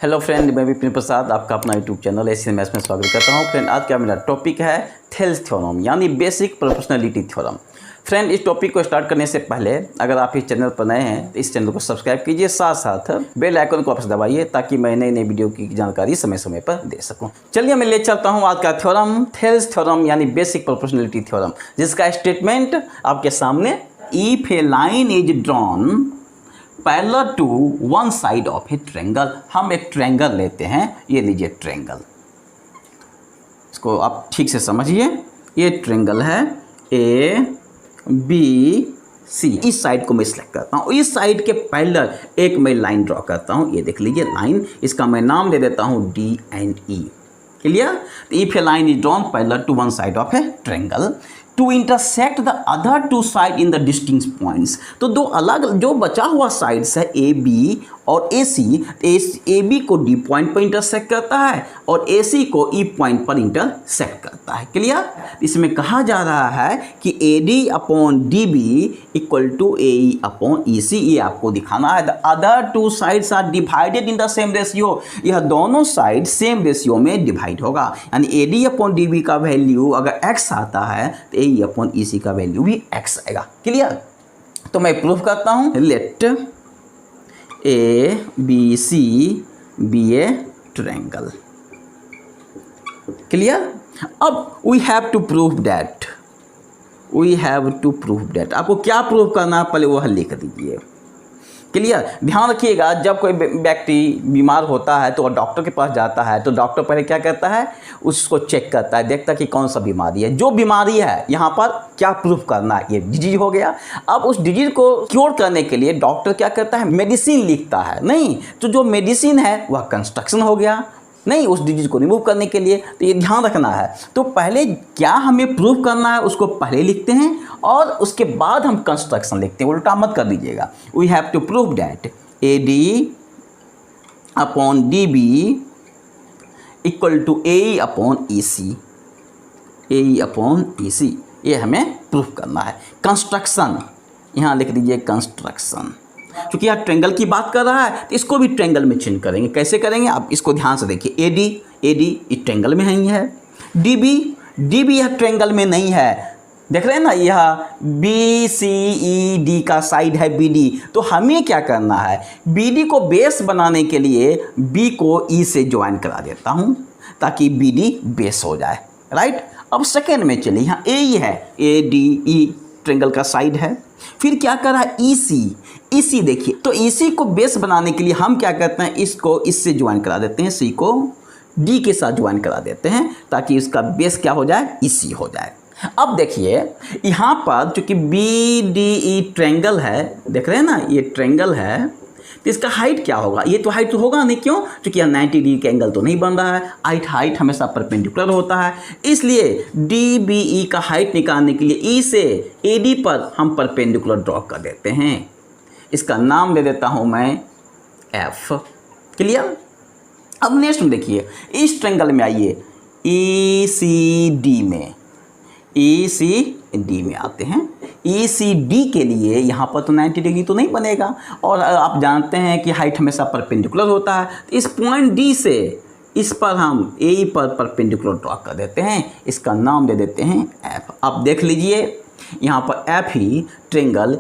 Hello friend, मैं विपिन प्रसाद आपका अपना यूट्यूब चैनल एशियन मैथ्स में स्वागत करता हूं। फ्रेंड, आज का मेरा टॉपिक है थेल्स थ्योरम यानी बेसिक प्रोपोर्शनलिटी थ्योरम। फ्रेंड, इस टॉपिक को स्टार्ट करने से पहले अगर आप इस चैनल पर नए हैं तो इस चैनल को सब्सक्राइब कीजिए, साथ साथ बेल आइकन को वापस दबाइए ताकि मैं नई नई वीडियो की जानकारी समय समय पर दे सकूं। चलिए मैं ले चलता हूं आज का थ्योरम, थेल्स थ्योरम यानी बेसिक प्रोपोर्शनलिटी थ्योरम, जिसका स्टेटमेंट आपके सामने, if a line is drawn parallel to one side of a triangle. हम एक ट्रायंगल लेते हैं, ये लीजिए ट्रायंगल, इसको आप ठीक से समझिए। ये ट्रायंगल है ए बी सी। इस साइड को मैं सिलेक्ट करता हूँ, इस साइड के पैरेलल एक मैं लाइन ड्रॉ करता हूँ। ये देख लीजिए लाइन, इसका मैं नाम दे देता हूँ D and E. Clear? If a line is drawn parallel to one side of a triangle to intersect the other two side in the distinct points. तो दो अलग जो बचा हुआ साइड्स है ए बी और ए सी, ए बी को D point पर इंटरसेक्ट करता है और ए सी को ई पॉइंट पर इंटरसेक्ट करता है। क्लियर? इसमें कहा जा रहा है कि A D upon D B equal to A E upon E C. ये आपको दिखाना है। The other two sides are divided in the same ratio. यह दोनों साइड सेम रेशियो में डिवाइड होगा, यानी A D upon D B का वैल्यू अगर एक्स आता है तो ए ई अपॉन ई सी का वैल्यू भी एक्स आएगा। क्लियर? तो मैं प्रूफ करता हूँ। Let A B C be a triangle. Clear? अब we have to prove that, आपको क्या प्रूव करना है पहले वह लिख दीजिए। क्लियर? ध्यान रखिएगा, जब कोई व्यक्ति बीमार होता है तो डॉक्टर के पास जाता है तो डॉक्टर पहले क्या करता है, उसको चेक करता है, देखता है कि कौन सा बीमारी है। जो बीमारी है यहाँ पर क्या प्रूफ करना है, ये डिजीज हो गया। अब उस डिजीज को क्योर करने के लिए डॉक्टर क्या करता है, मेडिसिन लिखता है। नहीं तो जो मेडिसिन है वह कंस्ट्रक्शन हो गया, नहीं उस डिजीज को रिमूव करने के लिए। तो ये ध्यान रखना है। तो पहले क्या हमें प्रूव करना है उसको पहले लिखते हैं और उसके बाद हम कंस्ट्रक्शन लिखते हैं, उल्टा मत कर दीजिएगा। We have to prove that A D upon D B equal to A E upon E C, A E upon E C, ये हमें प्रूफ करना है। कंस्ट्रक्शन यहाँ लिख दीजिए, कंस्ट्रक्शन। क्योंकि यहाँ ट्रायंगल की बात कर रहा है तो इसको भी ट्रायंगल में चेंज करेंगे। कैसे करेंगे आप इसको ध्यान से देखिए। ए डी इस ट्रायंगल में नहीं है, डी बी यह ट्रायंगल में नहीं है। देख रहे हैं ना, यह बी सी ई डी का साइड है बी डी। तो हमें क्या करना है, बी डी को बेस बनाने के लिए बी को ई से ज्वाइन करा देता हूँ ताकि बी डी बेस हो जाए। राइट? अब सेकेंड में चलिए, यहाँ ए ई है, ए डी ई ट्रायंगल का साइड है। फिर क्या कर रहा है, ई सी देखिए। तो ई सी को बेस बनाने के लिए हम क्या करते हैं, इसको इससे ज्वाइन करा देते हैं, सी को डी के साथ ज्वाइन करा देते हैं ताकि इसका बेस क्या हो जाए, ई सी हो जाए। अब देखिए यहाँ पर चूंकि बी डी ई ट्रायंगल है, देख रहे हैं ना ये ट्रायंगल है, तो इसका हाइट क्या होगा, ये तो हाइट तो होगा नहीं। क्यों? क्योंकि यहाँ 90 डिग्री का एंगल तो नहीं बन रहा है। हाइट हमेशा परपेंडिकुलर होता है, इसलिए डी बी ई का हाइट निकालने के लिए ई से ए डी पर हम परपेंडिकुलर ड्रॉ कर देते हैं। इसका नाम दे देता हूँ मैं एफ। क्लियर? अब नेक्स्ट में देखिए, इस ट्रायंगल में आइए, ई सी डी में आते हैं। ई सी डी के लिए यहाँ पर तो 90 डिग्री तो नहीं बनेगा और आप जानते हैं कि हाइट हमेशा परपेंडिकुलर होता है। तो इस पॉइंट डी से इस पर हम ए ई पर परपेंडिकुलर ड्रॉ कर देते हैं। इसका नाम दे देते हैं एफ। अब देख लीजिए यहाँ पर एफ ही ट्रायंगल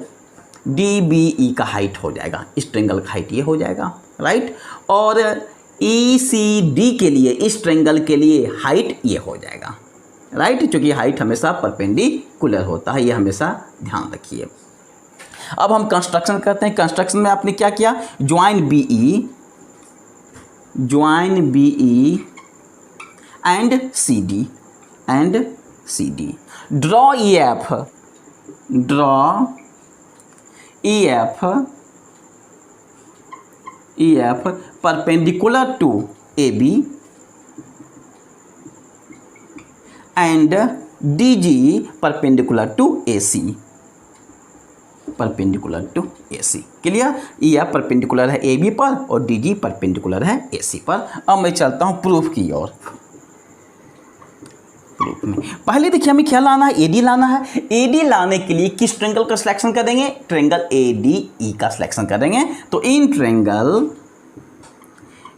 डी बी ई का हाइट हो जाएगा, इस ट्रायंगल का हाइट ये हो जाएगा। राइट? और ई सी डी के लिए, इस ट्रायंगल के लिए हाइट ये हो जाएगा। राइट? क्योंकि हाइट हमेशा परपेंडिकुलर होता है, ये हमेशा ध्यान रखिए। अब हम कंस्ट्रक्शन करते हैं। कंस्ट्रक्शन में आपने क्या किया, join B E and C D, draw E F perpendicular to A B and D G perpendicular to A C, clear? E F perpendicular है ए बी पर और डी जी परपेंडिकुलर है ए सी पर। अब मैं चलता हूँ प्रूफ की ओर। प्रूफ में पहले देखिए हमें क्या लाना है, एडी लाना है। एडी लाने के लिए किस ट्रायंगल का सिलेक्शन करेंगे, ट्रायंगल ए डी ई का सिलेक्शन करेंगे। तो इन ट्रायंगल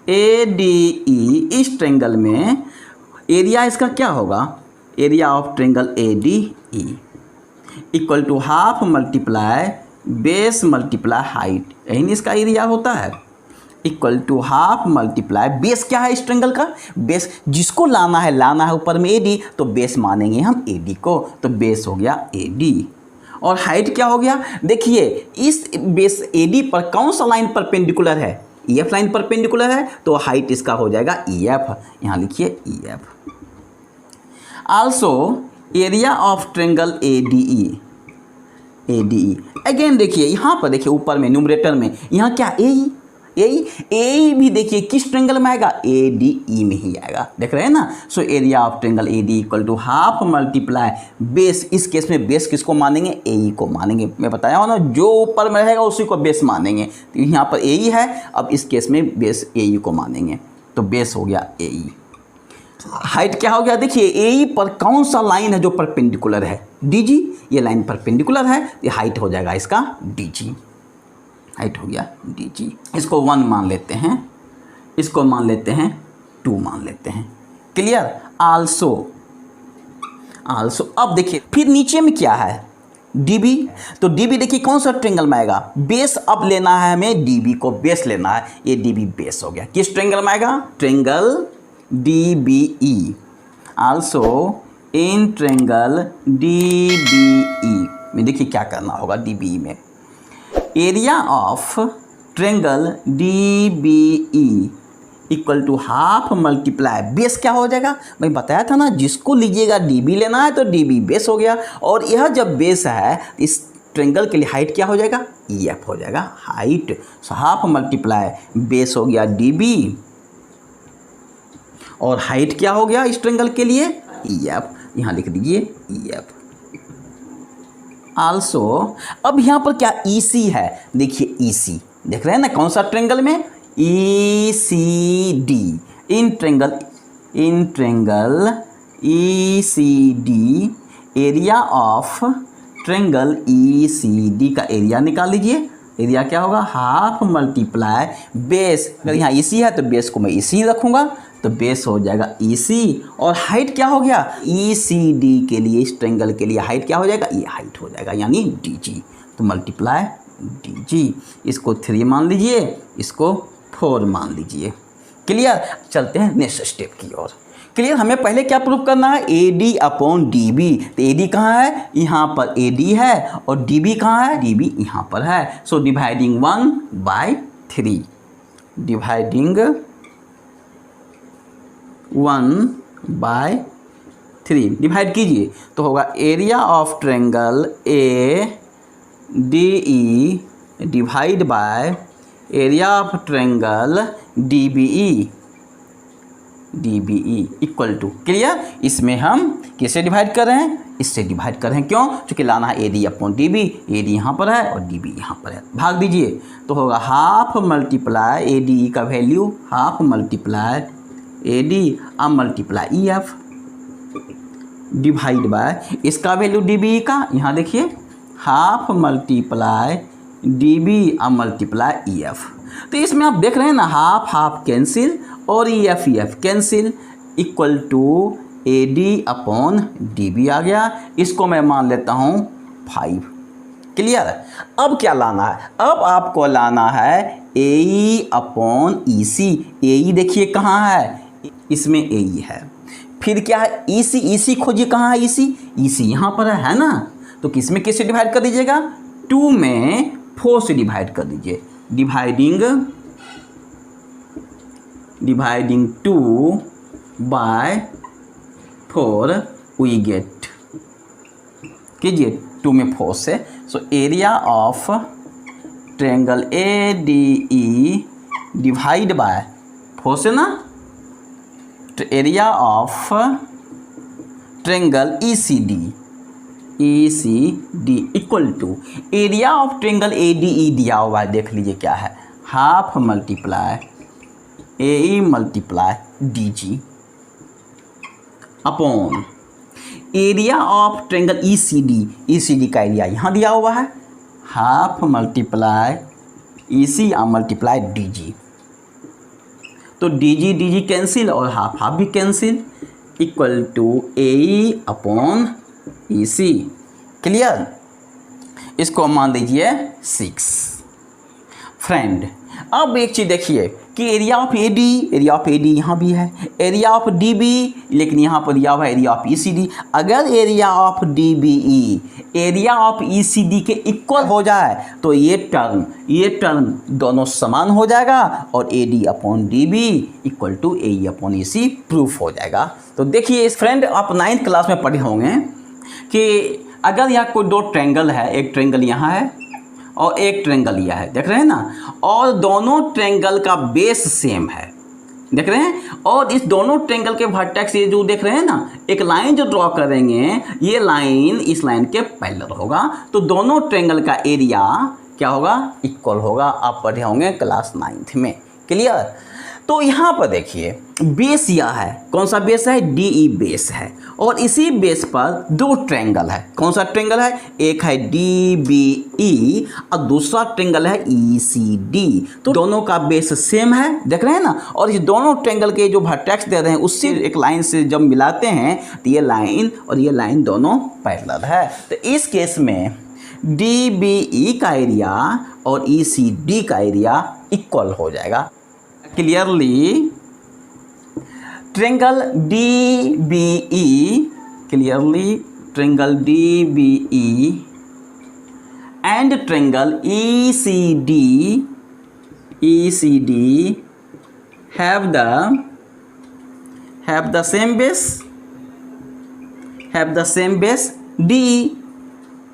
ए डी ई, इस ट्रेंगल में एरिया इसका क्या होगा, area of triangle A D E equal to half multiply base multiply height, यही इसका एरिया होता है, equal to half multiply base क्या है इस ट्रेंगल का, बेस जिसको लाना है ऊपर में ए डी, तो बेस मानेंगे हम ए डी को, तो बेस हो गया ए डी। और हाइट क्या हो गया, देखिए इस बेस ए डी पर कौन सा लाइन परपेंडिकुलर है, ई एफ लाइन परपेंडिकुलर है, तो हाइट इसका हो जाएगा ई एफ, यहाँ लिखिए E F. Also area of triangle A D E, again देखिए यहाँ पर देखिए ऊपर में न्यूमरेटर में यहाँ क्या ए भी देखिए किस ट्रेंगल में आएगा, ए डी ई में ही आएगा, देख रहे हैं ना। So area of triangle A D equal to half multiply base, इस केस में बेस किसको मानेंगे, ए ई को मानेंगे, मैं बताया हूँ ना जो ऊपर में रहेगा उसी को बेस मानेंगे, तो यहाँ पर ए ई है, अब इस केस में बेस ए ई को मानेंगे, तो बेस हो गया ए ई। हाइट क्या हो गया, देखिए ए ई पर कौन सा लाइन है जो परपेंडिकुलर है, डी जी, ये लाइन परपेंडिकुलर है, ये हाइट हो जाएगा इसका डी जी, हाइट हो गया डी जी। इसको 1 मान लेते हैं, इसको मान लेते हैं 2 मान लेते हैं, क्लियर। आल्सो अब देखिए फिर नीचे में क्या है, डीबी, तो डीबी देखिए कौन सा ट्रेंगल में आएगा, बेस अब लेना है हमें, डीबी को बेस लेना है, ये डीबी बेस हो गया, किस ट्रेंगल में आएगा, triangle D B E. Also in triangle D B E में देखिए क्या करना होगा, डी बी ई में area of triangle D B E equal to half multiply base क्या हो जाएगा, मैं बताया था ना जिसको लीजिएगा डी बी लेना है तो डी बी बेस हो गया, और यह जब बेस है इस ट्रेंगल के लिए हाइट क्या हो जाएगा, ई एफ हो जाएगा height. So half multiply base हो गया डी बी और हाइट क्या हो गया इस ट्रेंगल के लिए, ई एफ, यहाँ लिख दीजिए ई एफ। आल्सो अब यहाँ पर क्या ई सी है, देखिए ई सी देख रहे हैं ना कौन सा ट्रेंगल में, E C D, in triangle E C D area of triangle E C D का एरिया निकाल लीजिए, एरिया क्या होगा, हाफ मल्टीप्लाई बेस, अगर यहाँ ई सी है तो बेस को मैं ई सी रखूँगा, तो बेस हो जाएगा ई सी, और हाइट क्या हो गया, ई सी डी के लिए इस ट्रेंगल के लिए हाइट क्या हो जाएगा, ये हाइट हो जाएगा यानी डी जी, तो मल्टीप्लाई डी जी, इसको 3 मान लीजिए, इसको 4 मान लीजिए, क्लियर। चलते हैं नेक्स्ट स्टेप की ओर, क्लियर। हमें पहले क्या प्रूफ करना है, A D upon D B, तो ए डी कहाँ है, यहाँ पर ए डी है, और डी बी कहाँ है, डी बी यहाँ पर है। सो डिवाइडिंग 1/3, डिवाइडिंग 1/3 डिवाइड कीजिए तो होगा area of triangle A D E divide by area of triangle D B E equal to, clear. इसमें हम किससे डिवाइड कर रहे हैं, इससे डिवाइड कर रहे हैं, क्यों, क्योंकि लाना है A D upon D B, A D यहाँ पर है और डी बी यहाँ पर है, भाग दीजिए तो होगा half multiply A D E का value, half multiply A D अब multiply E F divide by इसका वैल्यू डी बी का, यहाँ देखिए हाफ मल्टीप्लाई डी बी अब मल्टीप्लाई ई एफ। तो इसमें आप देख रहे हैं ना हाफ हाफ कैंसिल और E F cancel, equal to A D upon D B आ गया, इसको मैं मान लेता हूँ 5, क्लियर। अब क्या लाना है, अब आपको लाना है ए E upon E C, A ई देखिए कहाँ है, इसमें ए ई है, फिर क्या है ई सी खोजिए कहाँ है, ई सी यहाँ पर है ना, तो किस में किससे डिवाइड कर दीजिएगा, 2 में 4 से डिवाइड कर दीजिए, डिवाइडिंग 2/4 वी गेट, कीजिए 2 में 4 से। So area of triangle A D E divide by 4 से ना, area of triangle E C D equal to area of triangle A D E दिया हुआ है, देख लीजिए क्या है, half multiply A E multiply D G upon area of triangle E C D का एरिया यहाँ दिया हुआ है, half multiply E C multiply D G, तो डी जी कैंसिल और हाफ हाफ भी cancel, equal to A upon E C. Clear? इसको मान लीजिए 6। फ्रेंड अब एक चीज़ देखिए कि एरिया ऑफ ए डी यहाँ भी है, एरिया ऑफ डी बी, लेकिन यहाँ पर दिया हुआ है area of E C D. अगर area of D B E area of E C D के इक्वल हो जाए तो ये टर्म दोनों समान हो जाएगा और A D upon D B equal to A E upon E C proof हो जाएगा। तो देखिए इस फ्रेंड आप 9th क्लास में पढ़े होंगे कि अगर यहाँ कोई दो ट्रायंगल है, एक ट्रायंगल यहाँ है और एक ट्रायंगल यह है, देख रहे हैं ना, और दोनों ट्रायंगल का बेस सेम है, देख रहे हैं, और इस दोनों ट्रायंगल के वर्टेक्स ये जो देख रहे हैं ना, एक लाइन जो ड्रॉ करेंगे ये लाइन इस लाइन के पैरेलल होगा, तो दोनों ट्रायंगल का एरिया क्या होगा? इक्वल होगा। आप पढ़े होंगे क्लास 9th में। क्लियर? तो यहाँ पर देखिए बेस यह है, कौन सा बेस है? डी ई बेस है, और इसी बेस पर दो ट्रायंगल है। कौन सा ट्रायंगल है? एक है डी बी ई और दूसरा ट्रायंगल है ई सी डी। तो दोनों का बेस सेम है, देख रहे हैं ना, और ये दोनों ट्रायंगल के जो वर्टेक्स दे रहे हैं उससे एक लाइन से जब मिलाते हैं तो ये लाइन और ये लाइन दोनों पैरेलल है। तो इस केस में डी बी ई का एरिया और ई सी डी का एरिया इक्वल हो जाएगा। Clearly triangle D B E, clearly triangle D B E and triangle E C D have the same base, have the same base D,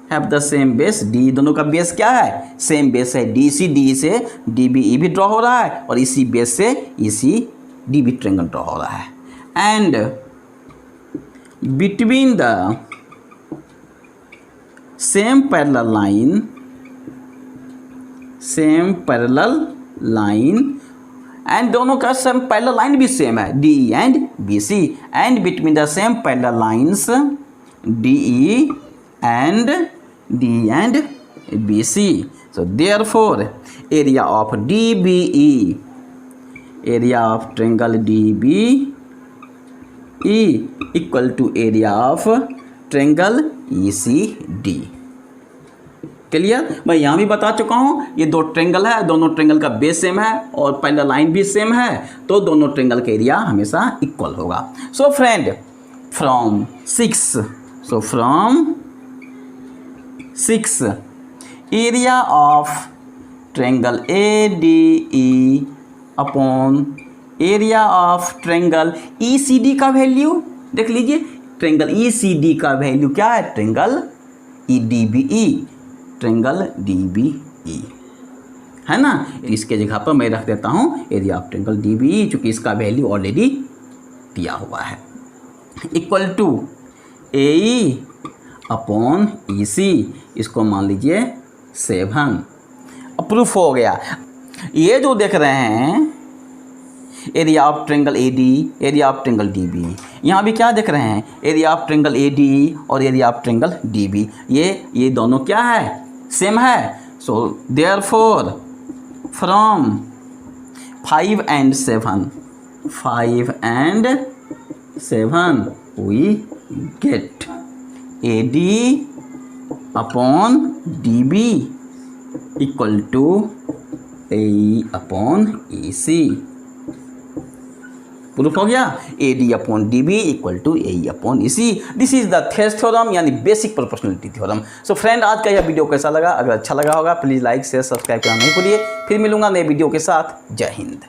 have the same base D। दोनों का base क्या है? Same base है। D से D B E भी draw हो रहा है और इसी बेस से E C D B triangle draw हो रहा है। And between the same parallel line and दोनों का सेम पैरेलल लाइन भी सेम है, D and B C, and between the same parallel lines D E and D and BC. So therefore area of DBE, area of triangle DBE equal to area of triangle ECD। Clear? मैं यहाँ भी बता चुका हूँ, ये दो triangle है, दोनों ट्रायंगल का बेस सेम है और पैरेलल लाइन भी सेम है, तो दोनों ट्रायंगल का एरिया हमेशा इक्वल होगा। So friend from 6 area of triangle ADE upon area of triangle ECD का वैल्यू देख लीजिए। ट्रायंगल ECD का वैल्यू क्या है? ट्रायंगल DBE, ट्रायंगल DBE है ना। इसके जगह पर मैं रख देता हूँ एरिया ऑफ ट्रायंगल DBE, चूँकि इसका वैल्यू ऑलरेडी दिया हुआ है, equal to AE upon EC। इसको मान लीजिए 7। प्रूफ हो गया। ये जो देख रहे हैं area of triangle AD, area of triangle DB, यहाँ भी क्या देख रहे हैं? एरिया ऑफ ट्रायंगल AD और एरिया ऑफ ट्रायंगल DB, ये दोनों क्या है? सेम है। So therefore from 5 and 7 we get AD upon DB equal to AE upon EC। Proof हो गया। AD upon DB equal to AE upon EC। This is the Thales theorem, यानी basic proportionality theorem. So friend आज का यह video कैसा लगा? अगर अच्छा लगा होगा प्लीज़ लाइक शेयर सब्सक्राइब करना नहीं भूलिए। फिर मिलूंगा नए वीडियो के साथ। जय हिंद।